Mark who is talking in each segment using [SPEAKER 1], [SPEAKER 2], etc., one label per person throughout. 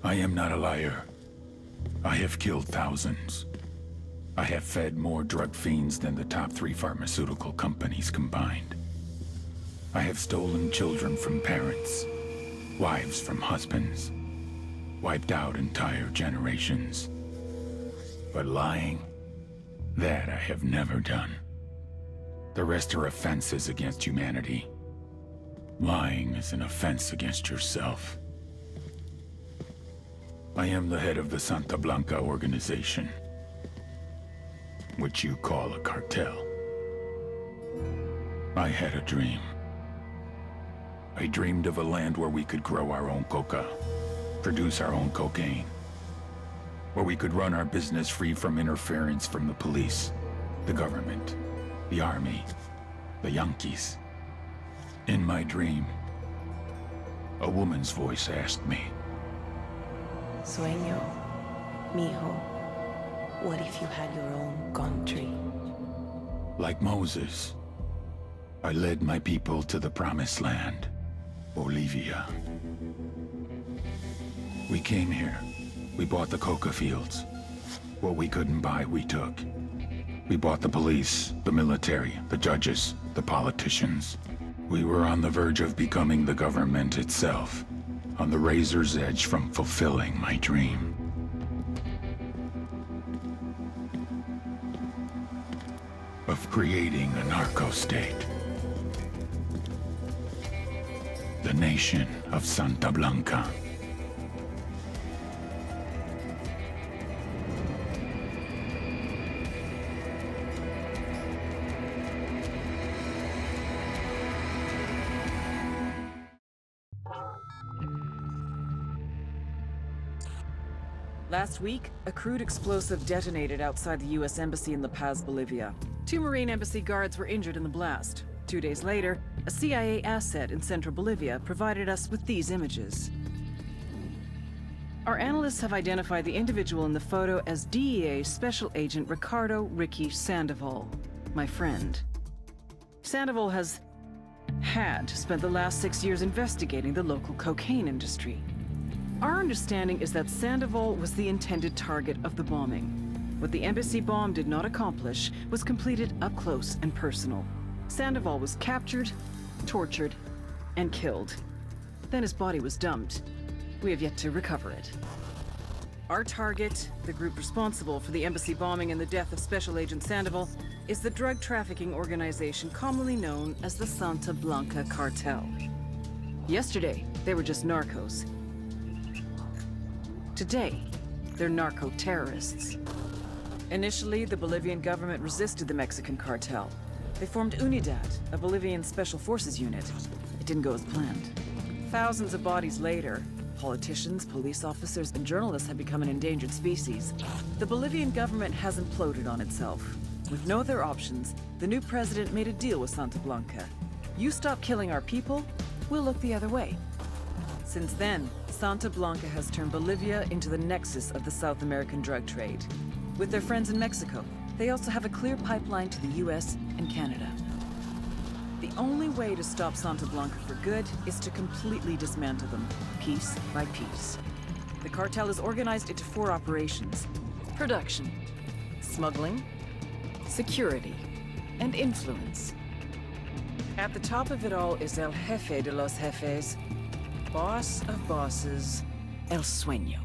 [SPEAKER 1] I am not a liar. I have killed thousands. I have fed more drug fiends than the top 3 pharmaceutical companies combined. I have stolen children from parents, wives from husbands, wiped out entire generations. But lying, that I have never done. The rest are offenses against humanity. Lying is an offense against yourself. I am the head of the Santa Blanca organization, which you call a cartel. I had a dream. I dreamed of a land where we could grow our own coca, produce our own cocaine, where we could run our business free from interference from the police, the government, the army, the Yankees. In my dream, a woman's voice asked me,
[SPEAKER 2] Sueno, mijo, what if you had your own country?
[SPEAKER 1] like Moses, I led my people to the promised land, Bolivia. We came here. We bought the coca fields. What we couldn't buy, we took. We bought the police, the military, the judges, the politicians. We were on the verge of becoming the government itself, on the razor's edge from fulfilling my dream. Of creating a narco-state. The nation of Santa Blanca.
[SPEAKER 3] Last week, a crude explosive detonated outside the U.S. Embassy in La Paz, Bolivia. 2 Marine Embassy guards were injured in the blast. 2 days later, a CIA asset in central Bolivia provided us with these images. Our analysts have identified the individual in the photo as DEA Special Agent Ricardo Ricky Sandoval, my friend. Sandoval had spent the last 6 years investigating the local cocaine industry. Our understanding is that Sandoval was the intended target of the bombing. What the embassy bomb did not accomplish was completed up close and personal. Sandoval was captured, tortured, and killed. Then his body was dumped. We have yet to recover it. Our target, the group responsible for the embassy bombing and the death of Special Agent Sandoval, is the drug trafficking organization commonly known as the Santa Blanca Cartel. Yesterday, they were just narcos. Today, they're narco-terrorists. Initially, the Bolivian government resisted the Mexican cartel. They formed UNIDAD, a Bolivian special forces unit. It didn't go as planned. Thousands of bodies later, politicians, police officers, and journalists have become an endangered species. The Bolivian government has imploded on itself. With no other options, the new president made a deal with Santa Blanca. You stop killing our people, we'll look the other way. Since then, Santa Blanca has turned Bolivia into the nexus of the South American drug trade. With their friends in Mexico, they also have a clear pipeline to the US and Canada. The only way to stop Santa Blanca for good is to completely dismantle them, piece by piece. The cartel is organized into 4 operations: production, smuggling, security, and influence. At the top of it all is El Jefe de los Jefes, boss of bosses, El Sueño.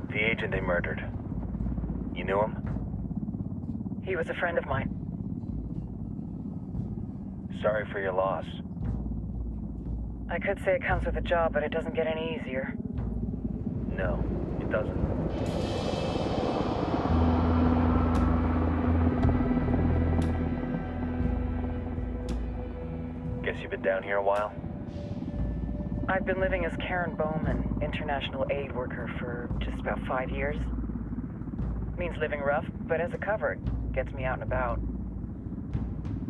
[SPEAKER 4] The agent they murdered. You knew him?
[SPEAKER 3] He was a friend of mine.
[SPEAKER 4] Sorry for your loss.
[SPEAKER 3] I could say it comes with a job, but it doesn't get any easier.
[SPEAKER 4] No, it doesn't. Guess you've been down here a while?
[SPEAKER 3] I've been living as Karen Bowman, international aid worker, for just about 5 years. Means living rough, but as a cover, it gets me out and about.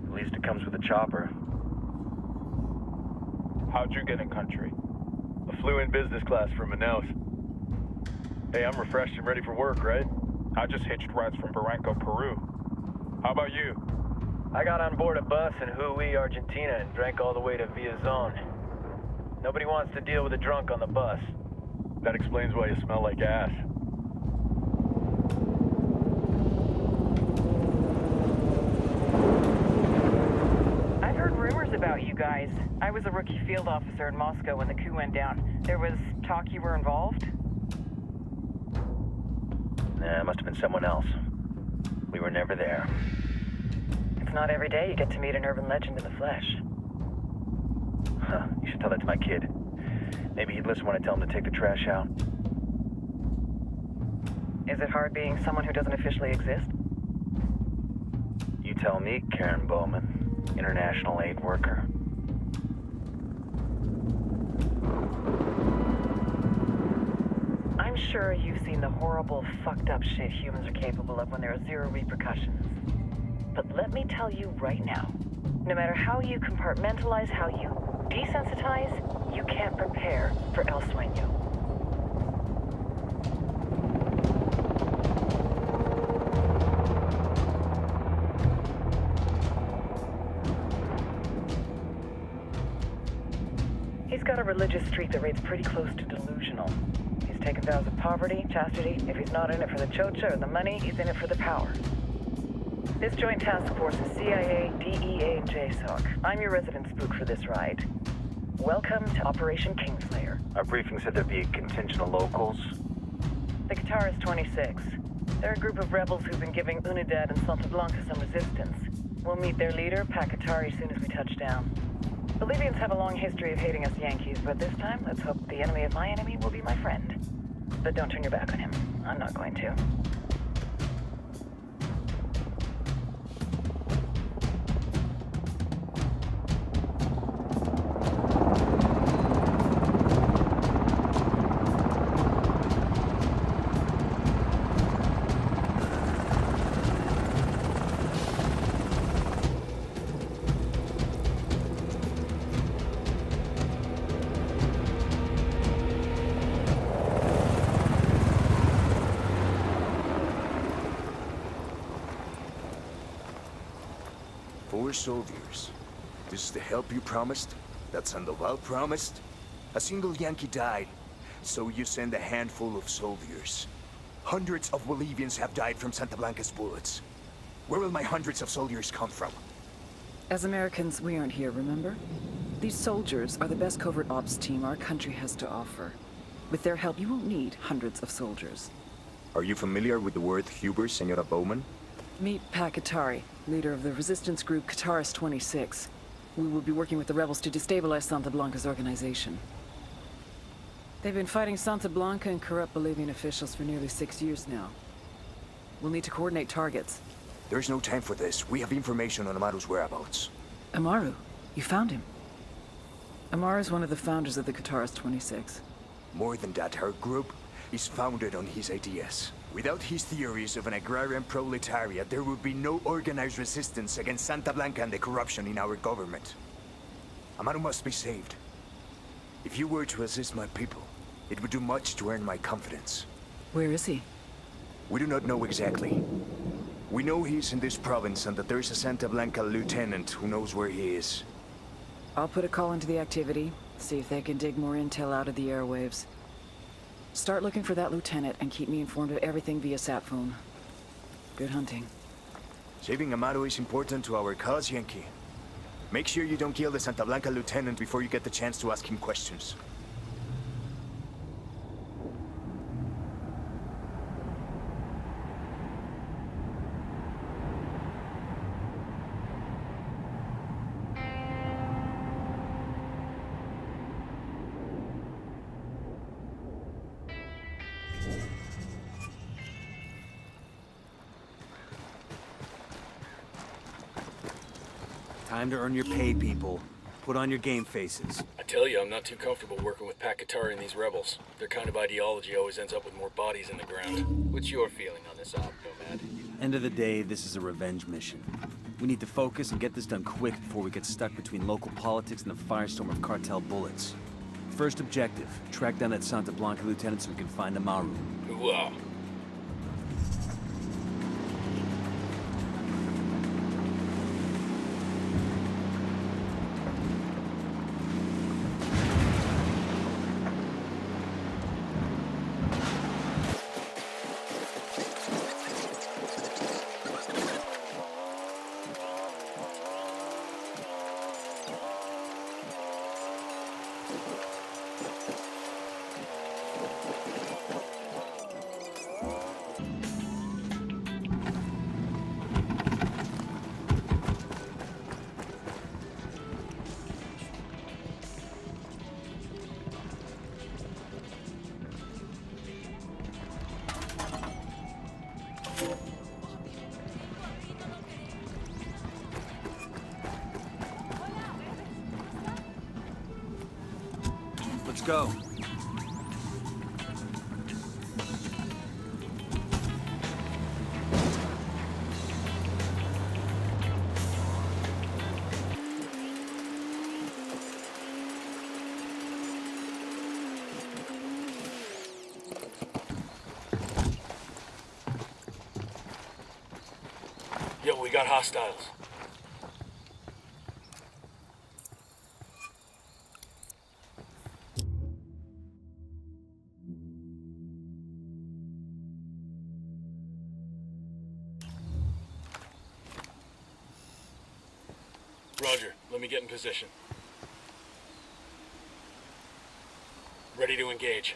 [SPEAKER 4] At least it comes with a chopper.
[SPEAKER 5] How'd you get in country? I flew in business class from Manaus. Hey, I'm refreshed and ready for work, right? I just hitched rides from Barranco, Peru. How about you?
[SPEAKER 4] I got on board a bus in Hui, Argentina, and drank all the way to Villazon. Nobody wants to deal with a drunk on the bus.
[SPEAKER 5] That explains why you smell like ass.
[SPEAKER 3] I've heard rumors about you guys. I was a rookie field officer in Moscow when the coup went down. There was talk you were involved?
[SPEAKER 4] Nah, it must have been someone else. We were never there.
[SPEAKER 3] It's not every day you get to meet an urban legend in the flesh.
[SPEAKER 4] Huh, you should tell that to my kid. Maybe he'd listen when I tell him to take the trash out.
[SPEAKER 3] Is it hard being someone who doesn't officially exist?
[SPEAKER 4] You tell me, Karen Bowman, international aid worker.
[SPEAKER 3] I'm sure you've seen the horrible, fucked up shit humans are capable of when there are zero repercussions. But let me tell you right now, no matter how you compartmentalize, how you desensitize, you can't prepare for El Sueño. He's got a religious streak that rates pretty close to delusional. He's taken vows of poverty, chastity. If he's not in it for the chocha or the money, he's in it for the power. This joint task force is CIA, DEA, and JSOC. I'm your resident spook for this ride. Welcome to Operation Kingslayer.
[SPEAKER 4] Our briefing said there'd be a contingent of locals.
[SPEAKER 3] The Guitarist 26. They're a group of rebels who've been giving Unidad and Santa Blanca some resistance. We'll meet their leader, Pakatari, as soon as we touch down. Bolivians have a long history of hating us Yankees, but this time, let's hope the enemy of my enemy will be my friend. But don't turn your back on him. I'm not going to.
[SPEAKER 6] Four soldiers. This is the help you promised? That Sandoval promised? A single Yankee died, so you send a handful of soldiers. Hundreds of Bolivians have died from Santa Blanca's bullets. Where will my hundreds of soldiers come from?
[SPEAKER 3] As Americans, we aren't here, remember? These soldiers are the best covert ops team our country has to offer. With their help, you won't need hundreds of soldiers.
[SPEAKER 6] Are you familiar with the word Huber, Senora Bowman?
[SPEAKER 3] Meet Pakatari, leader of the resistance group Guitarist 26. We will be working with the rebels to destabilize Santa Blanca's organization. They've been fighting Santa Blanca and corrupt Bolivian officials for nearly 6 years now. We'll need to coordinate targets.
[SPEAKER 6] There's no time for this. We have information on Amaru's whereabouts.
[SPEAKER 3] Amaru, you found him. Amaru is one of the founders of the Guitarist 26.
[SPEAKER 6] More than that, her group is founded on his ideas. Without his theories of an agrarian proletariat, there would be no organized resistance against Santa Blanca and the corruption in our government. Amaru must be saved. If you were to assist my people, it would do much to earn my confidence.
[SPEAKER 3] Where is he?
[SPEAKER 6] We do not know exactly. We know he's in this province and that there's a Santa Blanca lieutenant who knows where he is.
[SPEAKER 3] I'll put a call into the activity, see if they can dig more intel out of the airwaves. Start looking for that lieutenant and keep me informed of everything via sat phone. Good hunting.
[SPEAKER 6] Saving Amaru is important to our cause, Yankee. Make sure you don't kill the Santa Blanca lieutenant before you get the chance to ask him questions.
[SPEAKER 7] Time to earn your pay, people. Put on your game faces.
[SPEAKER 8] I tell you, I'm not too comfortable working with Pakatari and these rebels. Their kind of ideology always ends up with more bodies in the ground. What's your feeling on this op, Nomad?
[SPEAKER 7] End of the day, this is a revenge mission. We need to focus and get this done quick before we get stuck between local politics and the firestorm of cartel bullets. First objective, track down that Santa Blanca lieutenant so we can find Amaru.
[SPEAKER 8] Ooh-ah.
[SPEAKER 7] Let's go.
[SPEAKER 8] Yo, we got hostiles. Roger, let me get in position. Ready to engage.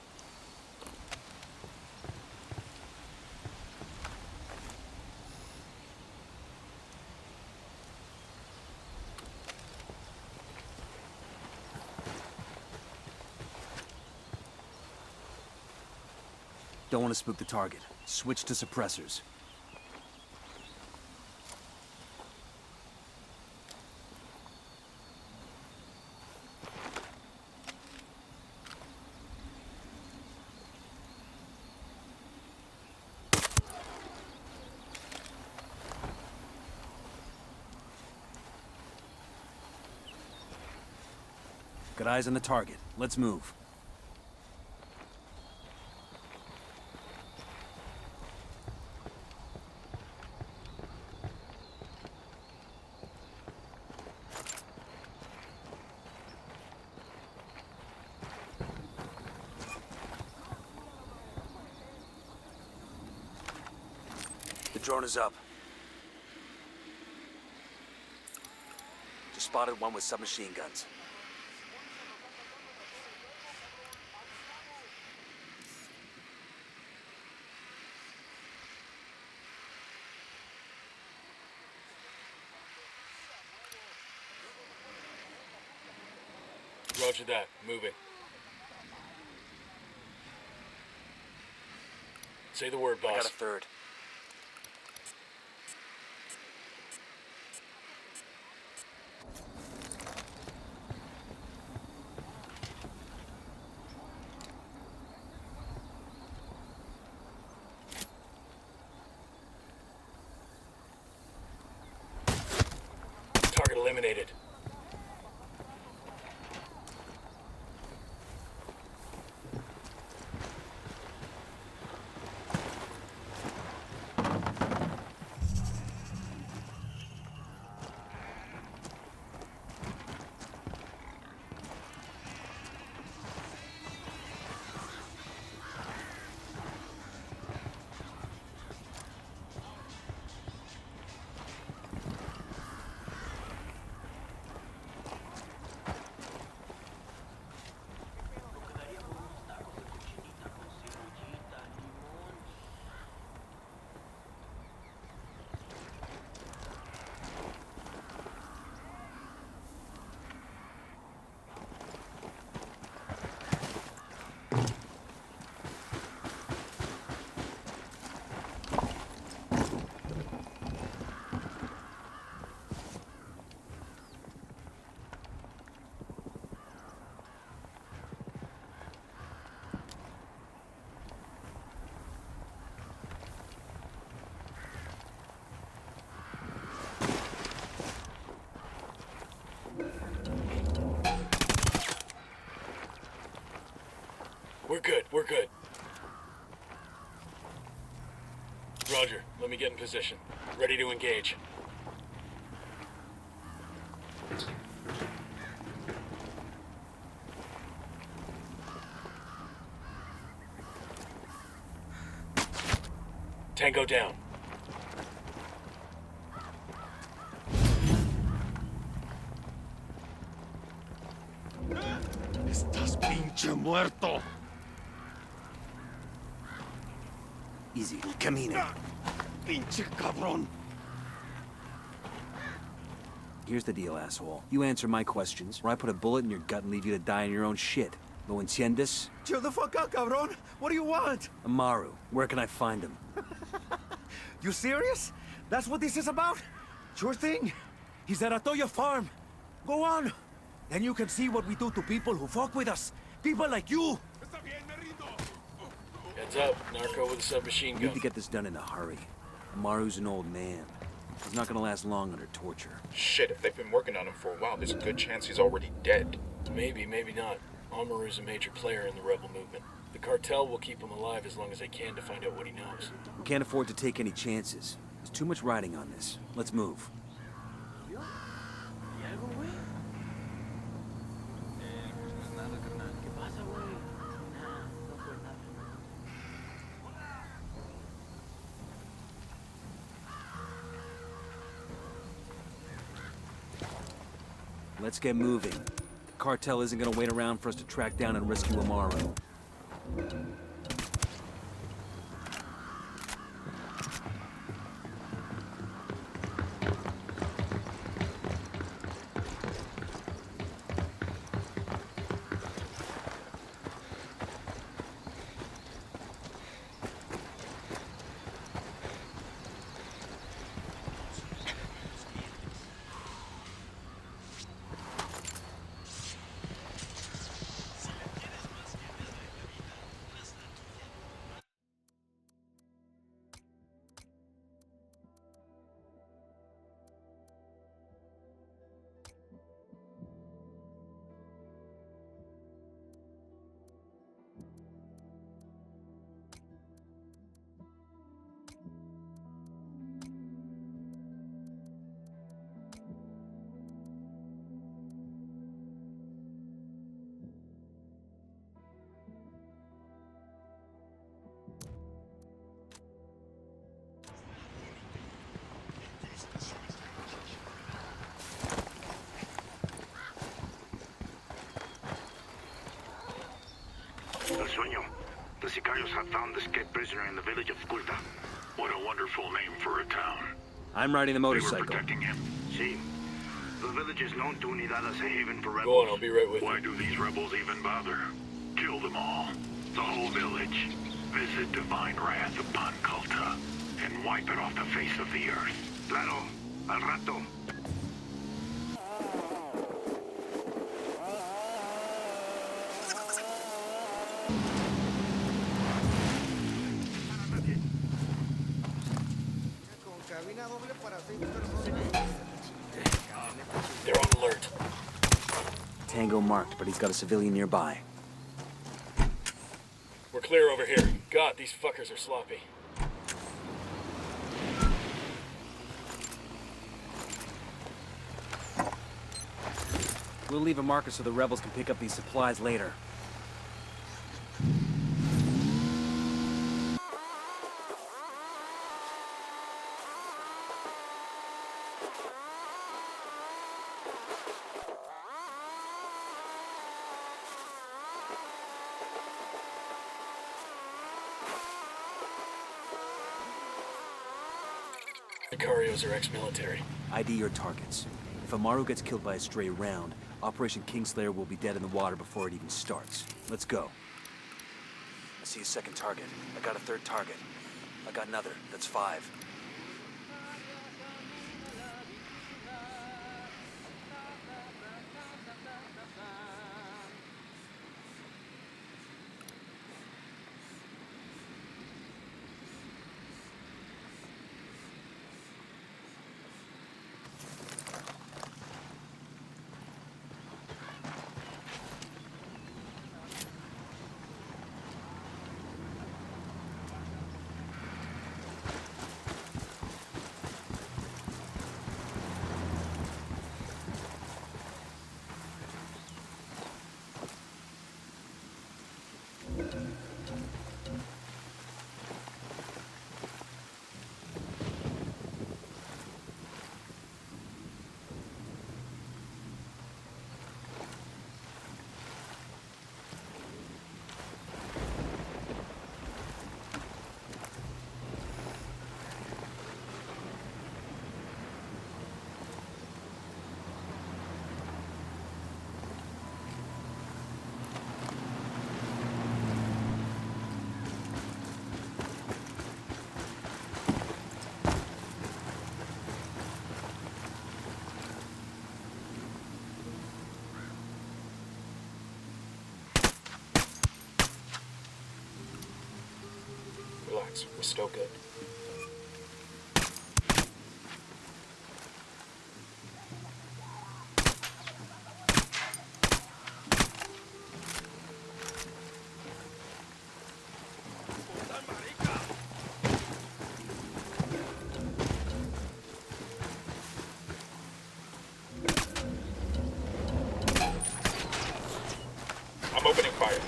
[SPEAKER 7] Don't want to spook the target. Switch to suppressors. Got eyes on the target. Let's move. The drone is up. Just spotted one with submachine guns.
[SPEAKER 8] Roger that. Moving. Say the word, boss.
[SPEAKER 7] I got a third.
[SPEAKER 8] Target eliminated. We're good, we're good. Roger, let me get in position. Ready to engage. Tango down.
[SPEAKER 9] Estás pinche muerto.
[SPEAKER 7] Easy, camina.
[SPEAKER 9] Pinche cabrón.
[SPEAKER 7] Here's the deal, asshole. You answer my questions, or I put a bullet in your gut and leave you to die in your own shit. ¿Lo entiendes?
[SPEAKER 9] Chill the fuck out, cabrón. What do you want?
[SPEAKER 7] Amaru, where can I find him?
[SPEAKER 9] You serious? That's what this is about? Sure thing. He's at Atoya Farm. Go on. Then you can see what we do to people who fuck with us. People like you.
[SPEAKER 8] Heads up, Narco with a submachine
[SPEAKER 7] We
[SPEAKER 8] gun.
[SPEAKER 7] need to get this done in a hurry. Amaru's an old man. He's not gonna last long under torture.
[SPEAKER 10] Shit, if they've been working on him for a while, there's a good chance he's already dead.
[SPEAKER 8] Maybe, maybe not. Amaru's a major player in the rebel movement. The cartel will keep him alive as long as they can to find out what he knows.
[SPEAKER 7] We can't afford to take any chances. There's too much riding on this. Let's move. Let's get moving. The cartel isn't gonna wait around for us to track down and rescue Amaru.
[SPEAKER 11] El Sueño. The Sicarios have found the escaped prisoner in the village of Sculta. What a wonderful name for a town.
[SPEAKER 7] I'm riding the
[SPEAKER 11] They were
[SPEAKER 7] motorcycle.
[SPEAKER 11] protecting him. See? The village is known to Unidad as a haven for rebels.
[SPEAKER 8] Go on, I'll be right with you.
[SPEAKER 11] Why do these rebels even bother? Kill them all. The whole village. Visit divine wrath upon Culta. And wipe it off the face of the earth. Claro. Al rato.
[SPEAKER 8] They're on alert.
[SPEAKER 7] Tango marked, but he's got a civilian nearby.
[SPEAKER 8] We're clear over here. God, these fuckers are sloppy.
[SPEAKER 7] We'll leave a marker so the rebels can pick up these supplies later.
[SPEAKER 8] Sicarios are ex-military.
[SPEAKER 7] ID your targets. If Amaru gets killed by a stray round, Operation Kingslayer will be dead in the water before it even starts. Let's go. I see a second target. I got a third target. I got another. That's 5.
[SPEAKER 10] relax. We're still good. I'm opening fire.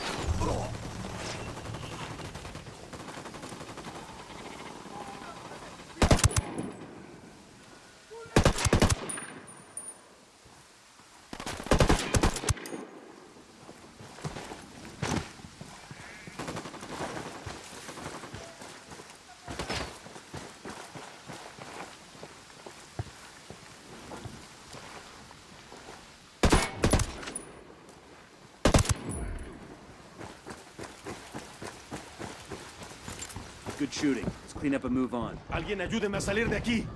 [SPEAKER 7] Good shooting. Let's clean up and move on.
[SPEAKER 9] Alguien ayúdeme a salir de aquí.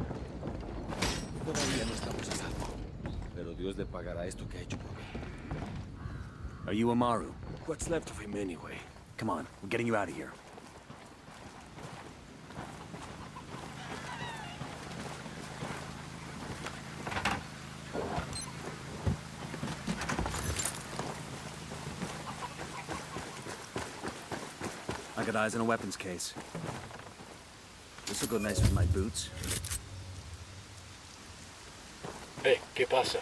[SPEAKER 12] Todavía no estamos a salvo. Pero Dios le pagará esto que ha hecho por mí.
[SPEAKER 7] Are you Amaru?
[SPEAKER 12] What's left of him anyway?
[SPEAKER 7] Come on, we're getting you out of here. I got eyes on a weapons case. This'll go nice with my boots.
[SPEAKER 8] Hey, ¿qué pasa?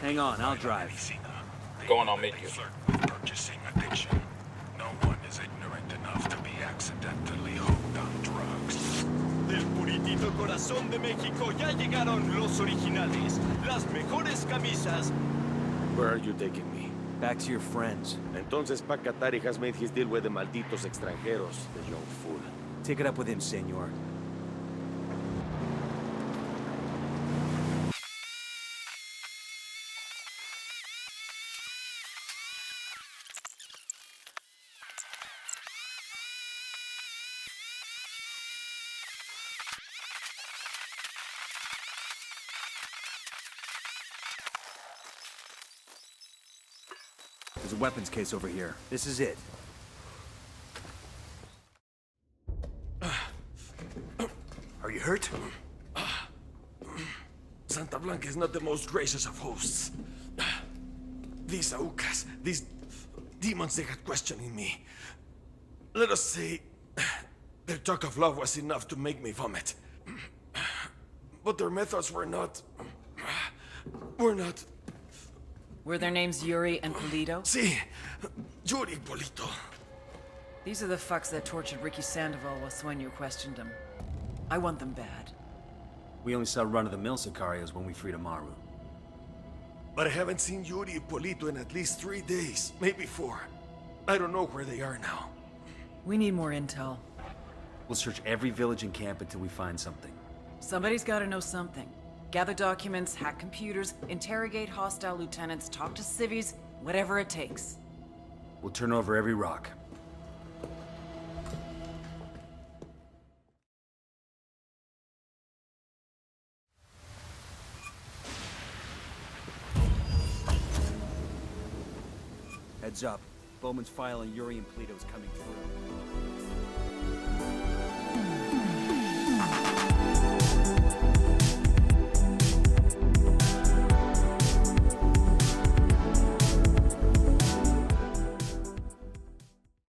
[SPEAKER 7] Hang on, I'll drive.
[SPEAKER 10] Go on, I'll meet you.
[SPEAKER 1] Purchasing addiction. No one is ignorant enough to be accidentally hooked on drugs.
[SPEAKER 9] Del puritito corazón de México ya llegaron los originales, las mejores camisas.
[SPEAKER 12] Where are you taking me?
[SPEAKER 7] Back to your friends.
[SPEAKER 12] Entonces Pacatari has made his deal with the malditos extranjeros, the young fool.
[SPEAKER 7] Take it up with him, senor. There's a weapons case over here. This is it.
[SPEAKER 12] Are you hurt?
[SPEAKER 9] Santa Blanca is not the most gracious of hosts. These Aucas, these demons they had questioning me. Let us say, their talk of love was enough to make me vomit. But their methods were not...
[SPEAKER 3] Were their names Yuri and Polito?
[SPEAKER 9] Sí, Yuri Polito.
[SPEAKER 3] These are the fucks that tortured Ricky Sandoval while Sueno questioned him. I want them bad.
[SPEAKER 7] We only saw run-of-the-mill Sicarios when we freed Amaru.
[SPEAKER 9] But I haven't seen Yuri and Polito in at least 3 days, maybe 4. I don't know where they are now.
[SPEAKER 3] We need more intel.
[SPEAKER 7] We'll search every village and camp until we find something.
[SPEAKER 3] Somebody's gotta know something. Gather documents, hack computers, interrogate hostile lieutenants, talk to civvies, whatever it takes.
[SPEAKER 7] We'll turn over every rock. Heads up. Bowman's file on Yuri and Polito is coming through.